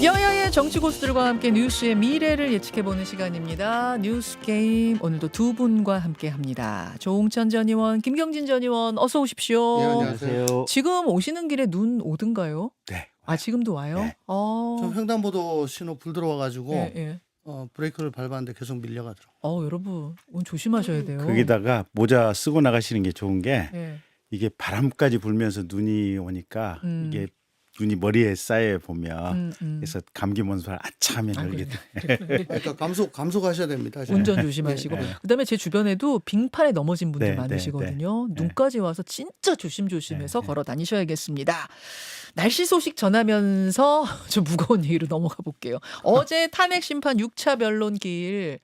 여야의 정치 고수들과 함께 뉴스의 미래를 예측해보는 시간입니다. 뉴스 게임 오늘도 두 분과 함께합니다. 조홍천 전 의원, 김경진 전 의원 어서 오십시오. 네, 안녕하세요. 지금 오시는 길에 눈 오든가요? 네. 아 지금도 와요? 네. 좀 횡단보도 신호 불 들어와가지고 예, 예. 브레이크를 밟았는데 계속 밀려가더라고요. 여러분 오늘 조심하셔야 돼요. 거기다가 모자 쓰고 나가시는 게 좋은 게 예. 이게 바람까지 불면서 눈이 오니까 이게 눈이 머리에 쌓여 보면 그래서 감기 먼지가 아차하면 열게 돼. 그러니까 감속하셔야 됩니다. 운전 조심하시고 네. 그다음에 제 주변에도 빙판에 넘어진 분들 네, 많으시거든요. 네, 네. 눈까지 와서 진짜 조심조심해서 네, 네. 걸어 다니셔야겠습니다. 날씨 소식 전하면서 좀 무거운 얘기로 넘어가 볼게요. 어제 탄핵 심판 6차 변론길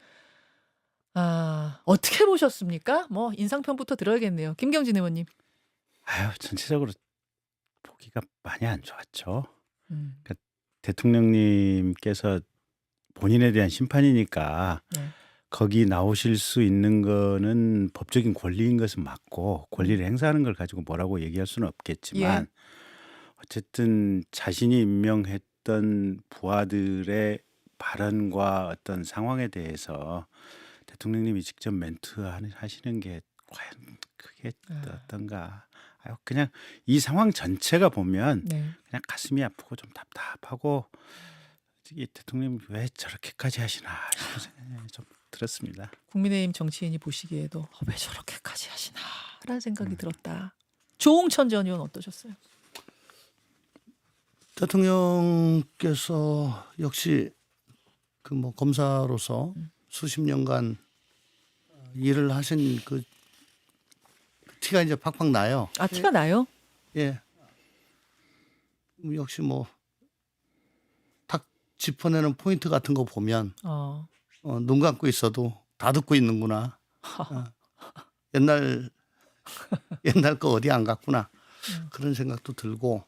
어떻게 보셨습니까? 뭐 인상평부터 들어야겠네요. 김경진 의원님. 전체적으로 보기가 많이 안 좋았죠. 음, 대통령님께서 본인에 대한 심판이니까 네. 거기 나오실 수 있는 거는 법적인 권리인 것은 맞고 권리를 행사하는 걸 가지고 뭐라고 얘기할 수는 없겠지만 어쨌든 자신이 임명했던 부하들의 발언과 어떤 상황에 대해서 대통령님이 직접 멘트 하시는 게 과연 그게 어떤가. 그냥 이 상황 전체가 보면 네. 그냥 가슴이 아프고 좀 답답하고 이 대통령이 왜 저렇게까지 하시나 이런 생각이 좀 들었습니다. 국민의힘 정치인이 보시기에도 왜 저렇게까지 하시나라는 생각이 들었다. 조홍천 전 의원 어떠셨어요? 대통령께서 역시 그 뭐 검사로서 수십 년간 일을 하신 그 티가 이제 팍팍 나요. 티가 나요? 예. 역시 뭐 탁 짚어내는 포인트 같은 거 보면 눈 감고 있어도 다 듣고 있는구나. 옛날 거 어디 안 갔구나. 그런 생각도 들고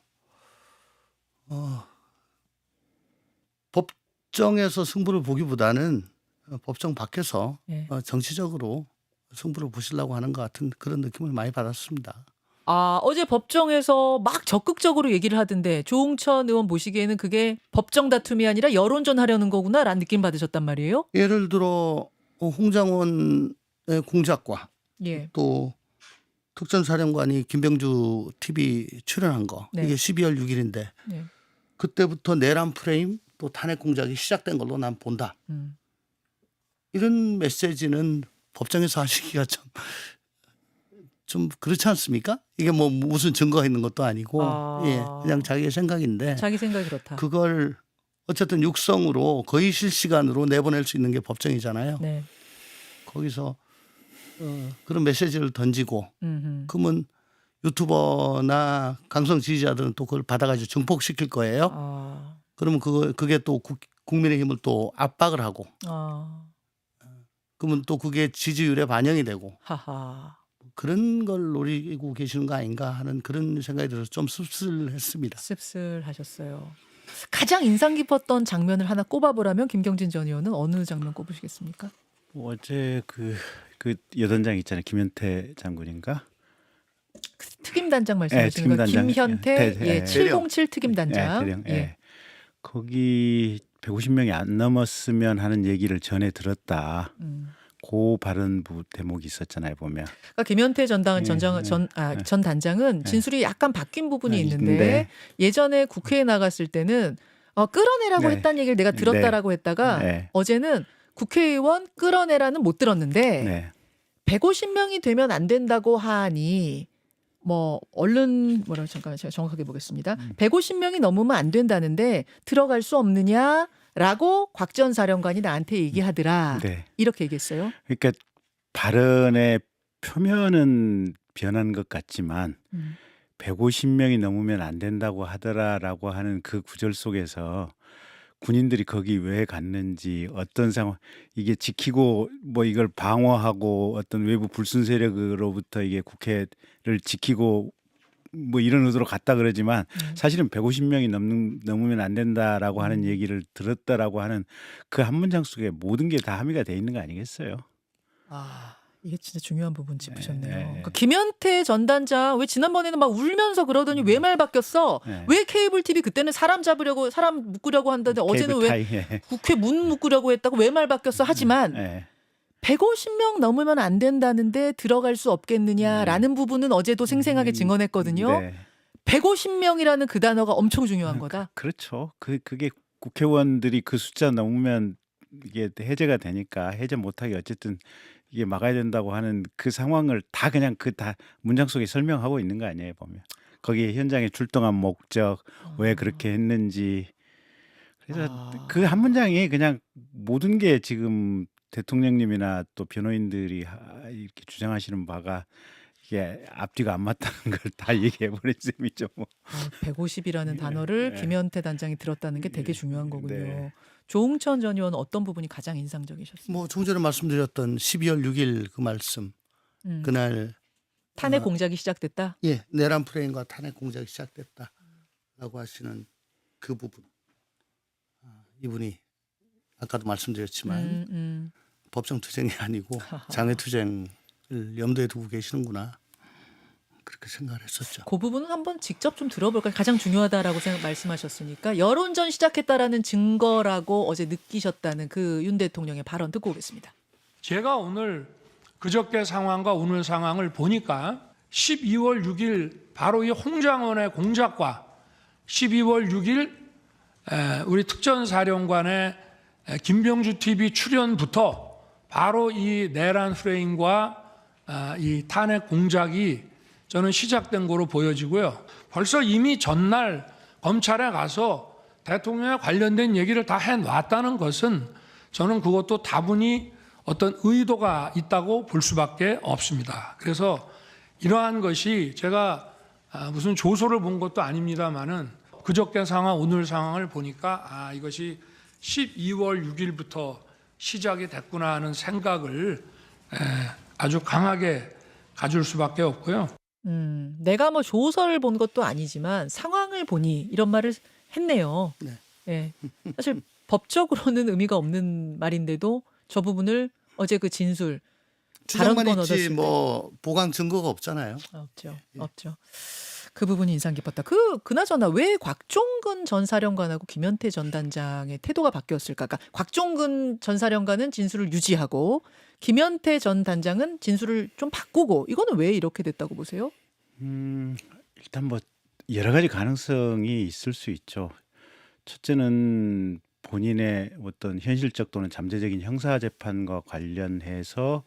법정에서 승부를 보기보다는 법정 밖에서 네. 정치적으로 승부를 보시려고 하는 것 같은 그런 느낌을 많이 받았습니다. 어제 법정에서 막 적극적으로 얘기를 하던데 조홍천 의원 보시기에는 그게 법정 다툼이 아니라 여론전 하려는 거구나라는 느낌 받으셨단 말이에요? 예를 들어 홍장원의 공작과 예. 또 특전사령관이 김병주 TV 출연한 거 네. 이게 12월 6일인데 네. 그때부터 내란 프레임 또 탄핵 공작이 시작된 걸로 난 본다. 이런 메시지는 법정에서 하시기가 좀 그렇지 않습니까? 이게 뭐 무슨 증거가 있는 것도 아니고 그냥 자기의 생각인데 자기 생각이 그렇다. 그걸 어쨌든 육성으로 거의 실시간으로 내보낼 수 있는 게 법정이잖아요. 네. 거기서 그런 메시지를 던지고 그러면 유튜버나 강성 지지자들은 또 그걸 받아가지고 증폭시킬 거예요. 그러면 그게 또 국민의힘을 또 압박을 하고 그러면 또 그게 지지율에 반영이 되고 하하. 그런 걸 노리고 계시는 거 아닌가 하는 그런 생각이 들어서 좀 씁쓸했습니다. 씁쓸하셨어요. 가장 인상 깊었던 장면을 하나 꼽아보라면 김경진 전 의원은 어느 장면 꼽으시겠습니까? 어제 그 여단장 있잖아요. 김현태 장군인가? 특임단장 말씀하시는 거 특임단장. 김현태 707 특임단장. 대령. 거기 150명이 안 넘었으면 하는 얘기를 전에 들었다. 그 발언 대목이 있었잖아요, 보면. 그러니까 김현태 전 단장은 진술이 약간 바뀐 부분이 있는데 예전에 국회에 나갔을 때는 끌어내라고 했다는 얘기를 내가 들었다라고 했다가 어제는 국회의원 끌어내라는 못 들었는데 150명이 되면 안 된다고 하니 뭐 얼른 뭐라고 잠깐만 제가 정확하게 보겠습니다. 150명이 넘으면 안 된다는데 들어갈 수 없느냐라고 곽 전 사령관이 나한테 얘기하더라. 이렇게 얘기했어요. 그러니까 발언의 표면은 변한 것 같지만 150명이 넘으면 안 된다고 하더라라고 하는 그 구절 속에서 군인들이 거기 왜 갔는지 어떤 상황 이게 지키고 뭐 이걸 방어하고 어떤 외부 불순 세력으로부터 이게 국회를 지키고 뭐 이런 의도로 갔다 그러지만 사실은 150명이 넘으면 안 된다라고 하는 얘기를 들었다라고 하는 그 한 문장 속에 모든 게 다 함의가 돼 있는 거 아니겠어요? 이게 진짜 중요한 부분 짚으셨네요. 그러니까 김현태 전 단장 왜 지난번에는 막 울면서 그러더니 왜 말 바뀌었어? 왜 케이블 TV 그때는 사람 잡으려고 사람 묶으려고 한다는데 어제는 왜 국회 문 묶으려고 했다고 왜 말 바뀌었어? 하지만 150명 넘으면 안 된다는데 들어갈 수 없겠느냐라는 부분은 어제도 생생하게 증언했거든요. 150명이라는 그 단어가 엄청 중요한 거다. 그렇죠. 그게 국회의원들이 그 숫자 넘으면 이게 해제가 되니까 해제 못하게 어쨌든 이게 막아야 된다고 하는 그 상황을 다 그냥 다 문장 속에 설명하고 있는 거 아니에요, 보면. 거기에 현장에 출동한 목적, 왜 그렇게 했는지. 그래서 그 한 문장이 그냥 모든 게 지금 대통령님이나 또 변호인들이 이렇게 주장하시는 바가 이게 앞뒤가 안 맞다는 걸 다 얘기해버린 셈이죠. 뭐. 150이라는 단어를 김현태 단장이 들었다는 게 되게 중요한 거군요. 조응천 전 의원 어떤 부분이 가장 인상적이셨어요? 뭐 좀 전에 말씀드렸던 12월 6일 그 말씀. 그날 탄핵 공작이 시작됐다? 예, 내란 프레임과 탄핵 공작이 시작됐다라고 하시는 그 부분. 이분이 아까도 말씀드렸지만 법정 투쟁이 아니고 장외 투쟁을 염두에 두고 계시는구나. 그렇게 생각을 했었죠. 그 부분은 한번 직접 좀 들어볼까요? 가장 중요하다라고 말씀하셨으니까 여론전 시작했다라는 증거라고 어제 느끼셨다는 그 윤 대통령의 발언 듣고 오겠습니다. 제가 오늘 그저께 상황과 오늘 상황을 보니까 12월 6일 바로 이 홍장원의 공작과 12월 6일 우리 특전사령관의 김병주 TV 출연부터 바로 이 내란 프레임과 이 탄핵 공작이 저는 시작된 거로 보여지고요. 벌써 이미 전날 검찰에 가서 대통령에 관련된 얘기를 다 해놨다는 것은 저는 그것도 다분히 어떤 의도가 있다고 볼 수밖에 없습니다. 그래서 이러한 것이 제가 무슨 조소를 본 것도 아닙니다만은 그저께 상황, 오늘 상황을 보니까 이것이 12월 6일부터 시작이 됐구나 하는 생각을 아주 강하게 가질 수밖에 없고요. 내가 뭐 조서를 본 것도 아니지만 상황을 보니 이런 말을 했네요. 네. 예. 사실 법적으로는 의미가 없는 말인데도 저 부분을 어제 그 진술 주장만 발언권 있지 얻었을 때 뭐 보강 증거가 없잖아요. 없죠. 없죠. 그 부분이 인상 깊었다. 그나저나 왜 곽종근 전 사령관하고 김현태 전 단장의 태도가 바뀌었을까? 그러니까 곽종근 전 사령관은 진술을 유지하고 김현태 전 단장은 진술을 좀 바꾸고 이거는 왜 이렇게 됐다고 보세요? 일단 뭐 여러 가지 가능성이 있을 수 있죠. 첫째는 본인의 어떤 현실적 또는 잠재적인 형사 재판과 관련해서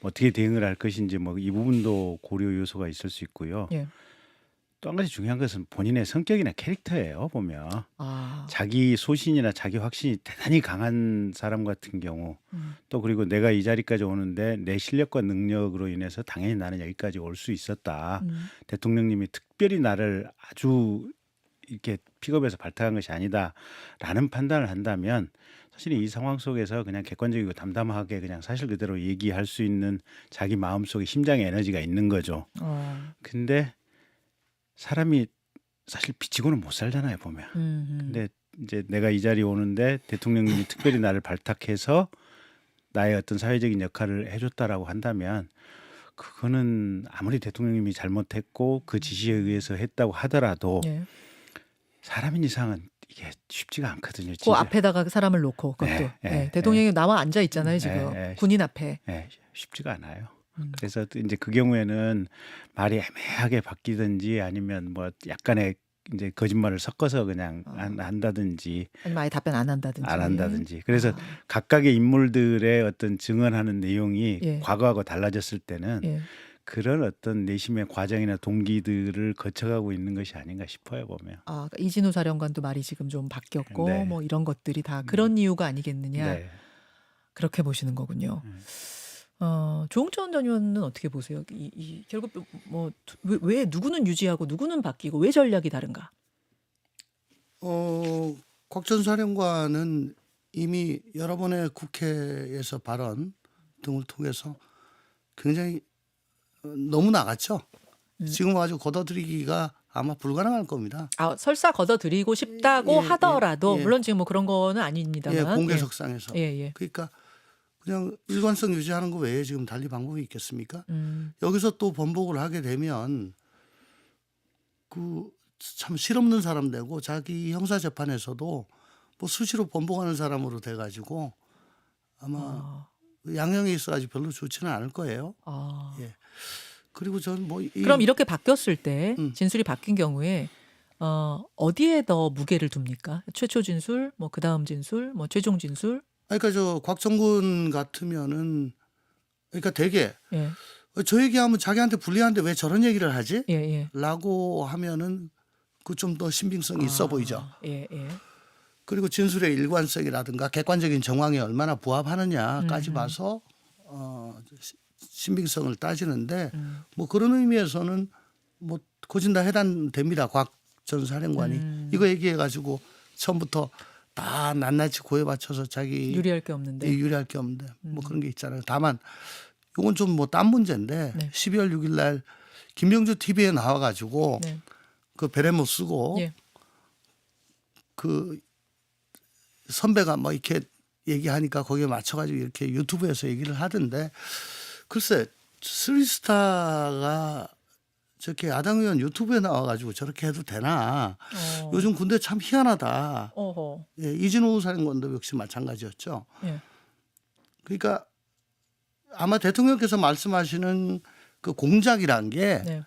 어떻게 대응을 할 것인지 뭐 이 부분도 고려 요소가 있을 수 있고요. 예. 또 한 가지 중요한 것은 본인의 성격이나 캐릭터예요. 보면 아, 자기 소신이나 자기 확신이 대단히 강한 사람 같은 경우 또 그리고 내가 이 자리까지 오는데 내 실력과 능력으로 인해서 당연히 나는 여기까지 올 수 있었다. 대통령님이 특별히 나를 아주 이렇게 픽업해서 발탁한 것이 아니다라는 판단을 한다면 사실 이 상황 속에서 그냥 객관적이고 담담하게 그냥 사실 그대로 얘기할 수 있는 자기 마음속에 심장의 에너지가 있는 거죠. 근데 사람이 사실 비치고는 못 살잖아요, 보면. 근데 이제 내가 이 자리에 오는데 대통령님이 특별히 나를 발탁해서 나의 어떤 사회적인 역할을 해줬다라고 한다면 그거는 아무리 대통령님이 잘못했고 그 지시에 의해서 했다고 하더라도 예. 사람인 이상은 이게 쉽지가 않거든요. 그 앞에다가 사람을 놓고 그것도 대통령이 나와 앉아 있잖아요 지금 군인 앞에. 쉽지가 않아요. 그래서 이제 그 경우에는 말이 애매하게 바뀌든지 아니면 뭐 약간의 이제 거짓말을 섞어서 그냥 한다든지 아니면 아예 답변 안 한다든지. 그래서 각각의 인물들의 어떤 증언하는 내용이 과거하고 달라졌을 때는 그런 어떤 내심의 과정이나 동기들을 거쳐가고 있는 것이 아닌가 싶어요, 보면. 그러니까 이진우 사령관도 말이 지금 좀 바뀌었고 뭐 이런 것들이 다 그런 이유가 아니겠느냐. 그렇게 보시는 거군요. 조응천 전 의원은 어떻게 보세요? 결국 뭐 왜 누구는 유지하고 누구는 바뀌고 왜 전략이 다른가? 곽 전 사령관은 이미 여러 번의 국회에서 발언 등을 통해서 굉장히 너무 나갔죠. 지금 아주 걷어들이기가 아마 불가능할 겁니다. 설사 걷어들이고 싶다고 하더라도 물론 지금 뭐 그런 거는 아닙니다만. 공개석상에서. 예. 그러니까 그냥 일관성 유지하는 거 외에 지금 달리 방법이 있겠습니까? 여기서 또 번복을 하게 되면 그 참 실없는 사람 되고 자기 형사 재판에서도 뭐 수시로 번복하는 사람으로 돼가지고 아마 양형이 있어가지고 별로 좋지는 않을 거예요. 예. 그리고 저는 뭐 그럼 이렇게 바뀌었을 때 진술이 바뀐 경우에 어디에 더 무게를 둡니까? 최초 진술, 뭐 그다음 진술, 뭐 최종 진술? 그러니까 저 곽정근 같으면은 그러니까 되게 예. 저 얘기하면 자기한테 불리한데 왜 저런 얘기를 하지? 예, 예. 라고 하면은 그 좀 더 신빙성이 있어 보이죠. 예, 예. 그리고 진술의 일관성이라든가 객관적인 정황에 얼마나 부합하느냐까지 봐서 신빙성을 따지는데 뭐 그런 의미에서는 뭐 고진다 해단됩니다. 곽 전 사령관이 이거 얘기해 가지고 처음부터 다 낱낱이 고에 맞춰서 자기 유리할 게 없는데. 유리할 게 없는데 뭐 그런 게 있잖아요. 다만 이건 좀 뭐 딴 문제인데 네. 12월 6일 날 김명주 TV에 나와 가지고 네. 그 베레모 쓰고 예. 그 선배가 뭐 이렇게 얘기하니까 거기에 맞춰가지고 이렇게 유튜브에서 얘기를 하던데 글쎄 스리스타가 저렇게 야당 의원 유튜브에 나와가지고 저렇게 해도 되나 요즘 군대 참 희한하다. 어허. 예, 이진호 사령관도 역시 마찬가지였죠. 예. 그러니까 아마 대통령께서 말씀하시는 그 공작이란 게 네.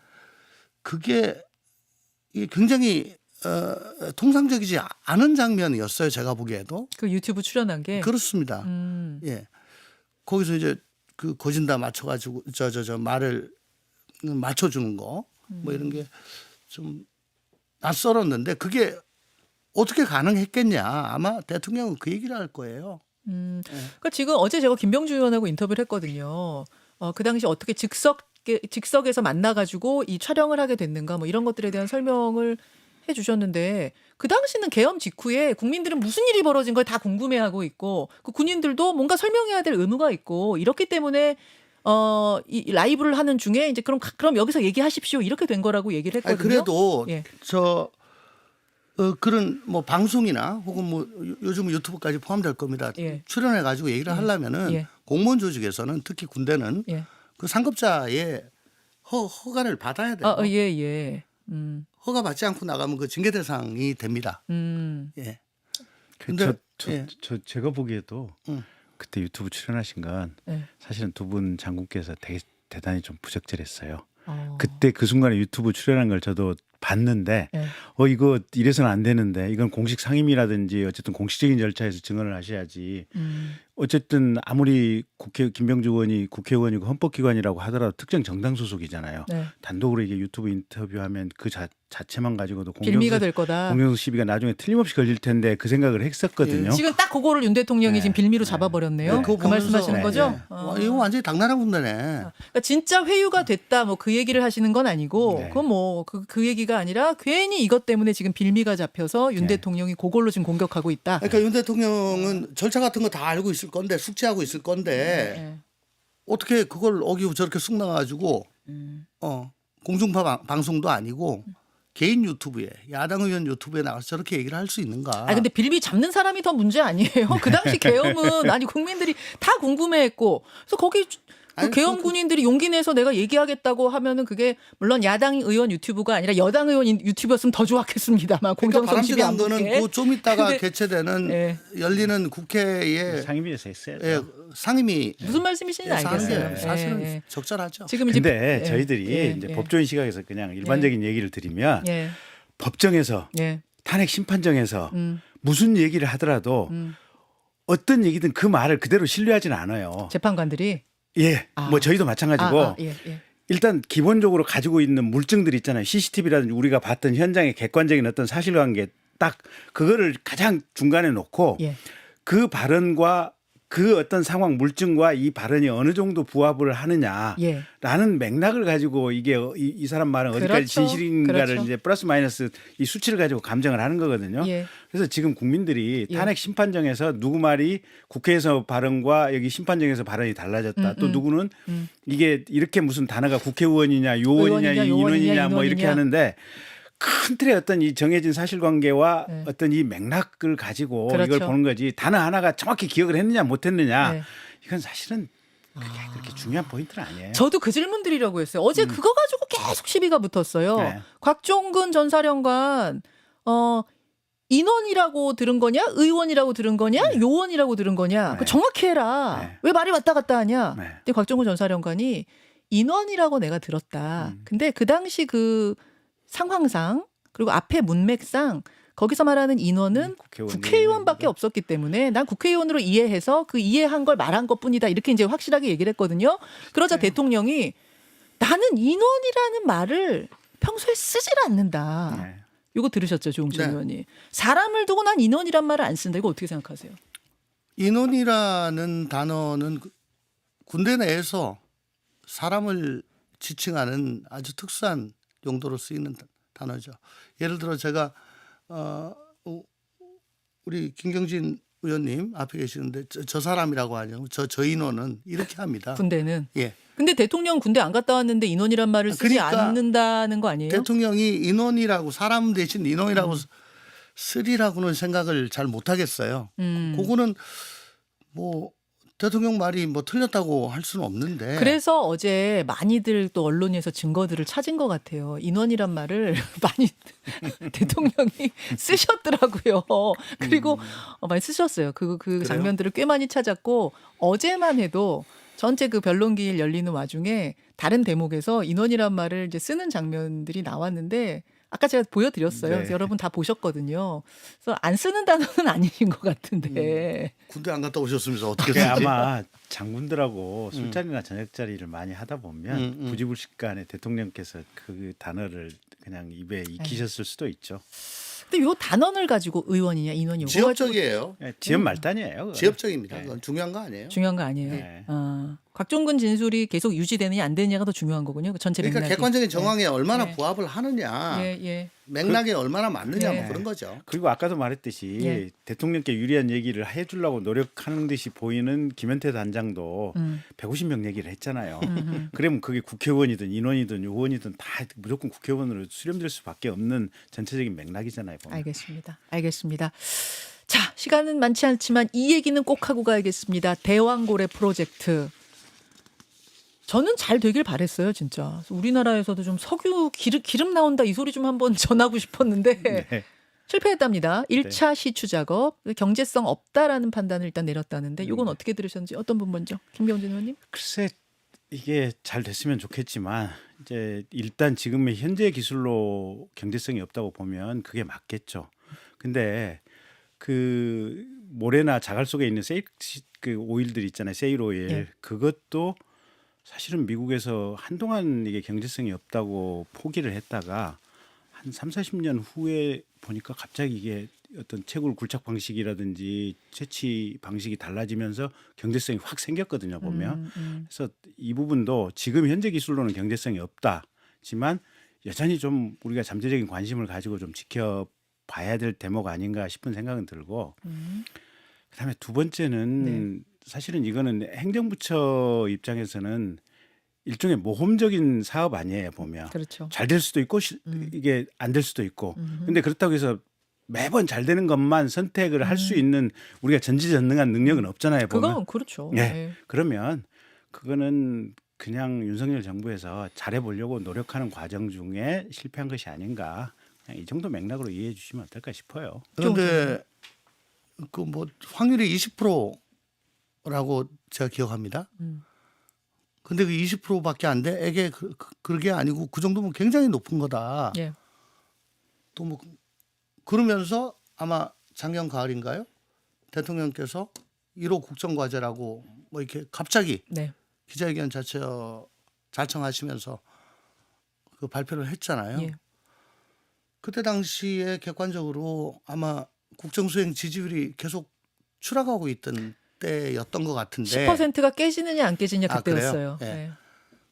그게 이게 굉장히 통상적이지 않은 장면이었어요. 제가 보기에도. 그 유튜브 출연한 게. 그렇습니다. 예. 거기서 이제 그 고진다 맞춰가지고 저 말을 맞춰주는 거 뭐 이런 게 좀 낯설었는데 그게 어떻게 가능했겠냐. 아마 대통령은 그 얘기를 할 거예요. 그러니까 지금 어제 제가 김병주 의원하고 인터뷰를 했거든요. 그 당시 어떻게 즉석에서 만나가지고 이 촬영을 하게 됐는가 뭐 이런 것들에 대한 설명을 해주셨는데 그 당시는 계엄 직후에 국민들은 무슨 일이 벌어진 걸 다 궁금해하고 있고 그 군인들도 뭔가 설명해야 될 의무가 있고 이렇기 때문에 이 라이브를 하는 중에 이제 그럼 여기서 얘기하십시오 이렇게 된 거라고 얘기를 했거든요. 그래도 예. 그런 뭐 방송이나 혹은 뭐 요즘 유튜브까지 포함될 겁니다. 예. 출연해 가지고 얘기를 하려면은 예. 공무원 조직에서는 특히 군대는 예. 그 상급자의 허가를 받아야 돼요. 예, 예. 허가 받지 않고 나가면 그 징계 대상이 됩니다. 예. 근데 제가 보기에도 그때 유튜브 출연하신 건 예. 사실은 두 분 장군께서 되게 대단히 좀 부적절했어요. 그때 그 순간에 유튜브 출연한 걸 저도 봤는데 예. 이거 이래서는 안 되는데 이건 공식 상임이라든지 어쨌든 공식적인 절차에서 증언을 하셔야지. 어쨌든 아무리 김병주 의원이 국회의원이고 헌법기관이라고 하더라도 특정 정당 소속이잖아요. 네. 단독으로 이게 유튜브 인터뷰하면 그 자체만 가지고도 빌미가 될 거다. 공정성 시비가 나중에 틀림없이 걸릴 텐데 그 생각을 했었거든요. 지금 딱 그거를 윤 대통령이 네. 지금 빌미로 잡아버렸네요. 그거 그 말씀하시는 보면서, 거죠? 이거 완전히 당나라 군대네. 그러니까 진짜 회유가 됐다 뭐 그 얘기를 하시는 건 아니고 네. 그건 뭐 그 얘기가 아니라 괜히 이것 때문에 지금 빌미가 잡혀서 윤 네. 대통령이 그걸로 지금 공격하고 있다. 그러니까 윤 대통령은 절차 같은 거 다 알고 있을 건데 숙지하고 있을 건데 네. 어떻게 그걸 어기고 저렇게 쑥 나가지고 공중파 방송도 아니고 개인 유튜브에 야당 의원 유튜브에 나가서 저렇게 얘기를 할 수 있는가? 근데 빌미 잡는 사람이 더 문제 아니에요? 그 당시 계엄은 아니 국민들이 다 궁금해했고 그래서 거기 그 계엄 군인들이 용기 내서 내가 얘기하겠다고 하면은 그게 물론 야당 의원 유튜브가 아니라 여당 의원 유튜브였으면 더 좋았겠습니다만 공정성 시비 안 거는 붙게. 좀 있다가 근데, 개최되는 네. 열리는 국회에 상임위에서 했어야죠. 예, 상임위 무슨 말씀이신지 알겠어요. 사실은 예. 적절하죠. 지금 이제 근데 예, 저희들이 예, 이제 예. 법조인 시각에서 그냥 일반적인 얘기를 드리면 예. 법정에서 예. 탄핵 심판정에서 무슨 얘기를 하더라도 어떤 얘기든 그 말을 그대로 신뢰하지는 않아요. 재판관들이 예, 뭐 저희도 마찬가지고 예, 예. 일단 기본적으로 가지고 있는 물증들 있잖아요. CCTV라든지 우리가 봤던 현장의 객관적인 어떤 사실관계 딱 그거를 가장 중간에 놓고 예. 그 발언과 그 어떤 상황 물증과 이 발언이 어느 정도 부합을 하느냐라는 예. 맥락을 가지고 이게 이 사람 말은 어디까지 그렇죠. 진실인가를 그렇죠. 이제 플러스 마이너스 이 수치를 가지고 감정을 하는 거거든요. 예. 그래서 지금 국민들이 예. 탄핵 심판정에서 누구 말이 국회에서 발언과 여기 심판정에서 발언이 달라졌다. 또 누구는 이게 이렇게 무슨 단어가 국회의원이냐 요원이냐 의원이냐, 인원이냐 뭐 인원이냐. 이렇게 하는데 큰 틀의 어떤 이 정해진 사실관계와 네. 어떤 이 맥락을 가지고 그렇죠. 이걸 보는 거지 단어 하나가 정확히 기억을 했느냐 못했느냐 네. 이건 사실은 그렇게 중요한 포인트는 아니에요. 저도 그 질문 드리려고 했어요. 어제 그거 가지고 계속 시비가 붙었어요. 네. 곽종근 전 사령관 인원이라고 들은 거냐, 의원이라고 들은 거냐, 요원이라고 들은 거냐, 그거 정확히 해라. 네. 왜 말이 왔다 갔다 하냐. 네. 근데 곽종근 전 사령관이 인원이라고 내가 들었다. 근데 그 당시 그 상황상 그리고 앞에 문맥상 거기서 말하는 인원은 국회의원밖에 없었기 때문에 난 국회의원으로 이해해서 그 이해한 걸 말한 것뿐이다. 이렇게 이제 확실하게 얘기를 했거든요. 그러자 대통령이 나는 인원이라는 말을 평소에 쓰질 않는다. 네. 이거 들으셨죠, 조홍천 네. 의원이. 사람을 두고 난 인원이란 말을 안 쓴다. 이거 어떻게 생각하세요? 인원이라는 단어는 군대 내에서 사람을 지칭하는 아주 특수한 용도로 쓰이는 단어죠. 예를 들어 제가 우리 김경진 의원님 앞에 계시는데 저 사람이라고 하죠. 저 인원은 이렇게 합니다. 군대는. 예. 근데 대통령 군대 안 갔다 왔는데 인원이란 말을 쓰지 그러니까 않는다는 거 아니에요? 대통령이 인원이라고 사람 대신 인원이라고 쓰리라고는 생각을 잘 못하겠어요. 그거는 뭐 대통령 말이 뭐 틀렸다고 할 수는 없는데. 그래서 어제 많이들 또 언론에서 증거들을 찾은 것 같아요. 인원이란 말을 많이 대통령이 쓰셨더라고요. 그리고 많이 쓰셨어요. 그 장면들을 꽤 많이 찾았고 어제만 해도 전체 그 변론기일 열리는 와중에 다른 대목에서 인원이란 말을 이제 쓰는 장면들이 나왔는데 아까 제가 보여드렸어요. 네. 그래서 여러분 다 보셨거든요. 그래서 안 쓰는 단어는 아니신 것 같은데. 군대 안 갔다 오셨으면서 어떻게 그게 쓰지? 아마 장군들하고 술자리나 저녁자리를 많이 하다 보면 부지불식간에 대통령께서 그 단어를 그냥 입에 익히셨을 수도 있죠. 근데 요 단언을 가지고 의원이냐 인원이 요거 가지고 지역적이에요. 지연 말단이에요. 그건. 지역적입니다. 네. 그건 중요한 거 아니에요. 중요한 거 아니에요. 네. 곽종근 진술이 계속 유지되느냐 안 되느냐가 더 중요한 거군요. 그 전체 그러니까 맥락이. 객관적인 정황에 얼마나 네. 부합을 하느냐, 예. 맥락에 얼마나 맞느냐 네. 뭐 그런 거죠. 그리고 아까도 말했듯이 예. 대통령께 유리한 얘기를 해주려고 노력하는 듯이 보이는 김현태 단장도 150명 얘기를 했잖아요. 그러면 그게 국회의원이든 인원이든 요원이든 다 무조건 국회의원으로 수렴될 수밖에 없는 전체적인 맥락이잖아요. 보면. 알겠습니다. 자, 시간은 많지 않지만 이 얘기는 꼭 하고 가야겠습니다. 대왕고래 프로젝트. 저는 잘 되길 바랬어요, 진짜. 그래서 우리나라에서도 좀 석유 기름 나온다 이 소리 좀 한번 전하고 싶었는데 네. 실패했답니다. 1차 시추 작업 경제성 없다라는 판단을 일단 내렸다는데 이건 어떻게 들으셨는지 어떤 분 먼저 김경진 의원님? 글쎄 이게 잘 됐으면 좋겠지만 이제 일단 지금의 현재 기술로 경제성이 없다고 보면 그게 맞겠죠. 근데 그 모래나 자갈 속에 있는 그 오일들 있잖아요. 세일 오일. 예. 그것도 사실은 미국에서 한동안 이게 경제성이 없다고 포기를 했다가 한 30-40년 후에 보니까 갑자기 이게 어떤 채굴 굴착 방식이라든지 채취 방식이 달라지면서 경제성이 확 생겼거든요, 보면. 그래서 이 부분도 지금 현재 기술로는 경제성이 없다지만 여전히 좀 우리가 잠재적인 관심을 가지고 좀 지켜봐야 될 대목 아닌가 싶은 생각은 들고 그다음에 두 번째는 사실은 이거는 행정부처 입장에서는 일종의 모험적인 사업 아니에요, 보면. 그렇죠. 잘 될 수도 있고 이게 안 될 수도 있고. 근데 그렇다고 해서 매번 잘 되는 것만 선택을 할 수 있는 우리가 전지전능한 능력은 없잖아요, 보면. 그건 그렇죠. 네. 네. 그러면 그거는 그냥 윤석열 정부에서 잘해보려고 노력하는 과정 중에 실패한 것이 아닌가. 그냥 이 정도 맥락으로 이해해 주시면 어떨까 싶어요. 그런데 그 뭐 확률이 20%라고 제가 기억합니다. 근데 그 20%밖에 안 돼? 이게 그게 아니고 그 정도면 굉장히 높은 거다. 예. 또 뭐 그러면서 아마 작년 가을인가요? 대통령께서 1호 국정과제라고 뭐 이렇게 갑자기 네. 기자회견 자청하시면서 그 발표를 했잖아요. 예. 그때 당시에 객관적으로 아마 국정수행 지지율이 계속 추락하고 있던 때였던 것 같은데. 10%가 깨지느냐 안 깨지느냐 아, 그래요? 그때였어요. 예. 네.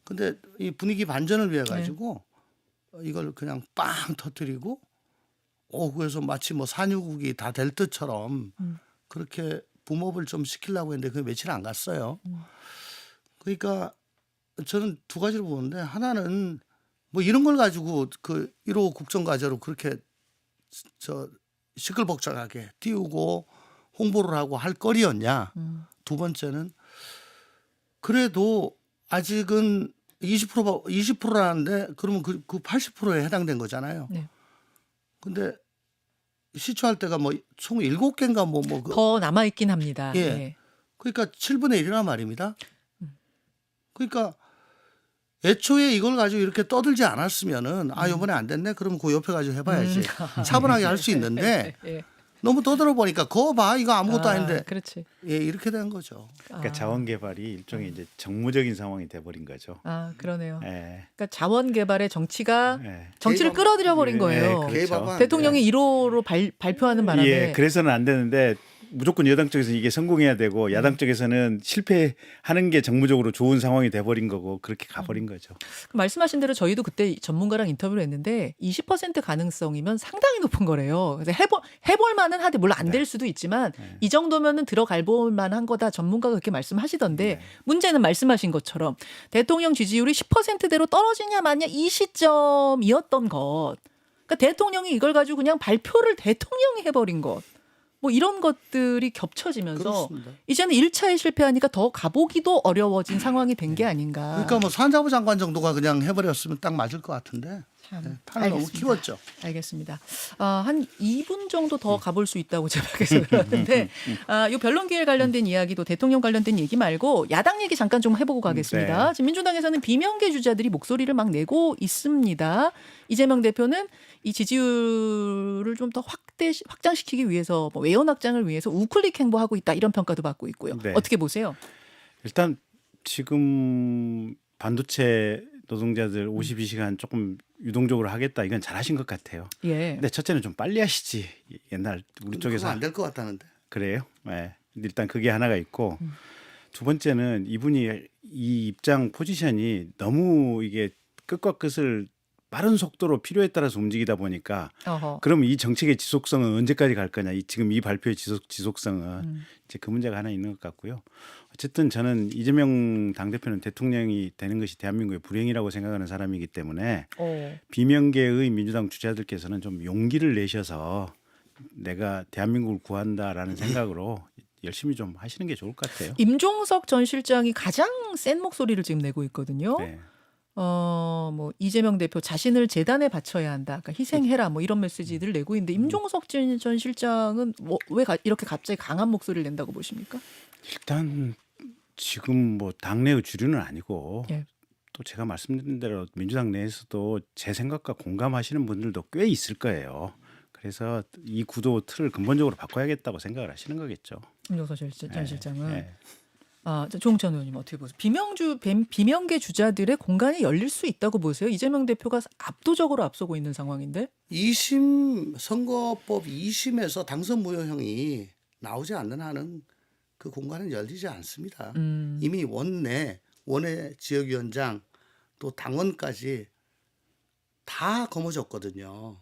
근데 이 분위기 반전을 위해 가지고 이걸 그냥 빵 터뜨리고 그래서 마치 뭐 산유국이 다 될 뜻처럼 그렇게 붐업을 좀 시키려고 했는데 그게 며칠 안 갔어요. 그러니까 저는 두 가지를 보는데 하나는 뭐 이런 걸 가지고 그 1호 국정과제로 그렇게 저 시끌벅적하게 띄우고 홍보를 하고 할 거리였냐. 두 번째는 그래도 아직은 20%라는데 그러면 그 80%에 해당된 거잖아요. 네. 근데 시초할 때가 뭐 총 7개인가 더 남아 있긴 합니다. 예. 네. 그러니까 7분의 1이란 말입니다. 그러니까 애초에 이걸 가지고 이렇게 떠들지 않았으면은 아 이번에 안 됐네. 그러면 그 옆에 가지고 해봐야지. 차분하게 할 수 있는데 예. 너무 떠들어 보니까 그거 봐 이거 아무것도 아닌데. 그렇지. 예 이렇게 된 거죠. 그러니까 자원 개발이 일종의 이제 정무적인 상황이 돼 버린 거죠. 아 그러네요. 예. 그러니까 자원 개발의 정치가 예. 정치를 개입하면- 끌어들여 버린 예, 거예요. 그렇죠. 개입하면 안 대통령이 1호로 발표하는 바람에 예, 그래서는 안 되는데 무조건 여당 쪽에서 이게 성공해야 되고 야당 쪽에서는 실패하는 게 정무적으로 좋은 상황이 돼버린 거고 그렇게 가버린 거죠. 말씀하신 대로 저희도 그때 전문가랑 인터뷰를 했는데 20% 가능성이면 상당히 높은 거래요. 그래서 해볼 만은 하되 물론 안 될 수도 있지만 이 정도면은 들어갈 볼 만한 거다 전문가가 그렇게 말씀하시던데 문제는 말씀하신 것처럼 대통령 지지율이 10%대로 떨어지냐 마냐 이 시점이었던 것. 그러니까 대통령이 이걸 가지고 그냥 발표를 대통령이 해버린 것. 뭐 이런 것들이 겹쳐지면서 그렇습니다. 이제는 1차에 실패하니까 더 가보기도 어려워진 상황이 된 게 아닌가. 그러니까 뭐 산자부 장관 정도가 그냥 해버렸으면 딱 맞을 것 같은데 판을 너무 알겠습니다. 키웠죠. 알겠습니다. 한 2분 정도 더 가볼 수 있다고 제가 밖에서 들었는데 이 변론기일 관련된 이야기도 대통령 관련된 얘기 말고 야당 얘기 잠깐 좀 해보고 가겠습니다. 네. 지금 민주당에서는 비명계 주자들이 목소리를 막 내고 있습니다. 이재명 대표는 이 지지율을 좀 더 확장시키기 위해서 뭐 외연 확장을 위해서 우클릭 행보하고 있다 이런 평가도 받고 있고요. 네. 어떻게 보세요? 일단 지금 반도체 노동자들 52시간 조금 유동적으로 하겠다 이건 잘하신 것 같아요. 예. 근데 첫째는 좀 빨리 하시지. 옛날 우리 쪽에서 안 될 것 같다는데. 그래요. 네. 일단 그게 하나가 있고 두 번째는 이분이 이 입장 포지션이 너무 이게 끝과 끝을 빠른 속도로 필요에 따라서 움직이다 보니까 어허. 그럼 이 정책의 지속성은 언제까지 갈 거냐. 지금 이 발표의 지속성은 이제 그 문제가 하나 있는 것 같고요. 어쨌든 저는 이재명 당대표는 대통령이 되는 것이 대한민국의 불행이라고 생각하는 사람이기 때문에 비명계의 민주당 주자들께서는 좀 용기를 내셔서 내가 대한민국을 구한다라는 생각으로 열심히 좀 하시는 게 좋을 것 같아요. 임종석 전 실장이 가장 센 목소리를 지금 내고 있거든요. 네. 뭐 이재명 대표 자신을 재단에 바쳐야 한다. 그러니까 희생해라. 뭐 이런 메시지들을 내고 있는데 임종석 전 실장은 왜 이렇게 갑자기 강한 목소리를 낸다고 보십니까? 일단 지금 뭐 당내의 주류는 아니고 예. 또 제가 말씀드린 대로 민주당 내에서도 제 생각과 공감하시는 분들도 꽤 있을 거예요. 그래서 이 구도 틀을 근본적으로 바꿔야겠다고 생각을 하시는 거겠죠. 임종석 전 실장은. 네. 조홍천 의원님 어떻게 보세요? 비명계 주자들의 공간이 열릴 수 있다고 보세요? 이재명 대표가 압도적으로 앞서고 있는 상황인데. 2심 선거법 2심에서 당선 무효형이 나오지 않는 한은 그 공간은 열리지 않습니다. 이미 원내 지역위원장 또 당원까지 다 거머졌거든요.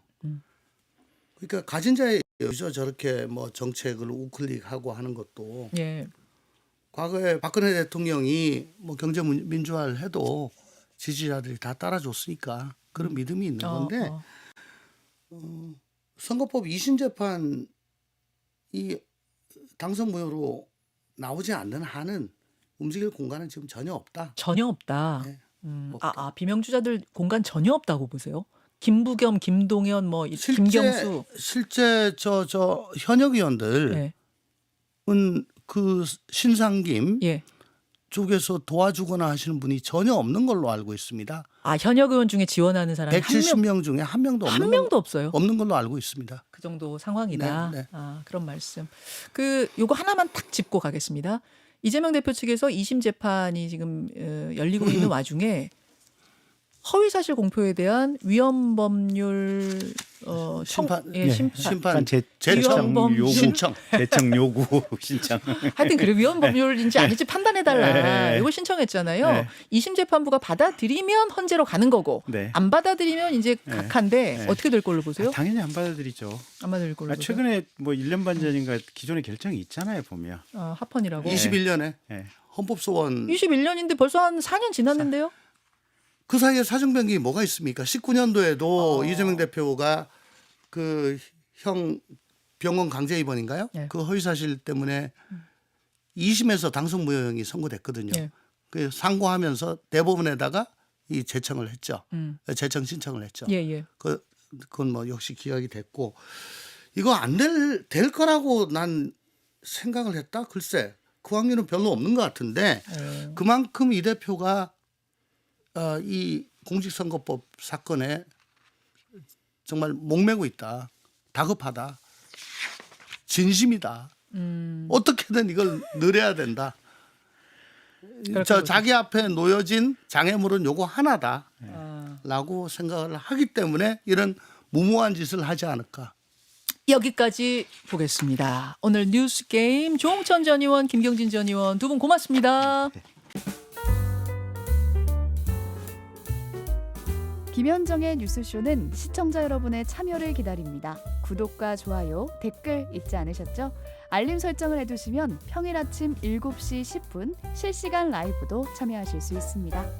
그러니까 가진 자의 여유죠. 저렇게 뭐 정책을 우클릭하고 하는 것도. 예. 과거에 박근혜 대통령이 뭐 경제 민주화를 해도 지지자들이 다 따라줬으니까 그런 믿음이 있는 건데 선거법 2심 재판이 당선 무효로 나오지 않는 한은 움직일 공간은 지금 전혀 없다. 전혀 없다. 네. 비명주자들 공간 전혀 없다고 보세요? 김부겸, 김동연, 뭐 김경수. 실제 저 현역 의원들은 예. 그 신상김 예. 쪽에서 도와주거나 하시는 분이 전혀 없는 걸로 알고 있습니다. 현역 의원 중에 지원하는 사람이 170명 중에 한 명도 한 명도 없어요. 없는 걸로 알고 있습니다. 그 정도 상황이다. 네, 네. 그런 말씀. 요거 하나만 탁 짚고 가겠습니다. 이재명 대표 측에서 2심 재판이 지금 열리고 있는 와중에 허위사실 공표에 대한 위헌 법률 심판 재청 위헌 요구 신청. 재청 요구 신청. 하여튼 그래 위헌 법률인지 아닌지 판단해달라. 네. 이거 신청했잖아요. 네. 2심 재판부가 받아들이면 헌재로 가는 거고 네. 안 받아들이면 이제 각한데 네. 어떻게 될 걸로 보세요? 당연히 안 받아들이죠. 안 받아들일 걸로 보세요? 최근에 뭐 1년 반 전인가 기존의 결정이 있잖아요, 보면. 합헌이라고. 21년에 네. 헌법소원 21년인데 벌써 한 4년 지났는데요? 그 사이에 사정 변경이 뭐가 있습니까? 19년도에도 이재명 대표가 그 형 병원 강제 입원인가요? 네. 그 허위 사실 때문에 2심에서 당선 무효형이 선고됐거든요. 네. 그 상고하면서 대법원에다가 이 재청을 했죠. 재청 신청을 했죠. 예, 예. 그건 뭐 역시 기각이 됐고 이거 안 될 거라고 난 생각을 했다. 글쎄 그 확률은 별로 없는 것 같은데 그만큼 이 대표가 이 공직선거법 사건에 정말 목매고 있다. 다급하다. 진심이다. 어떻게든 이걸 늘려야 된다. 자기 앞에 놓여진 장애물은 요거 하나다라고 생각을 하기 때문에 이런 무모한 짓을 하지 않을까. 여기까지 보겠습니다. 오늘 뉴스 게임 조홍천 전 의원, 김경진 전 의원 두 분 고맙습니다. 김현정의 뉴스쇼는 시청자 여러분의 참여를 기다립니다. 구독과 좋아요, 댓글 잊지 않으셨죠? 알림 설정을 해두시면 평일 아침 7시 10분 실시간 라이브도 참여하실 수 있습니다.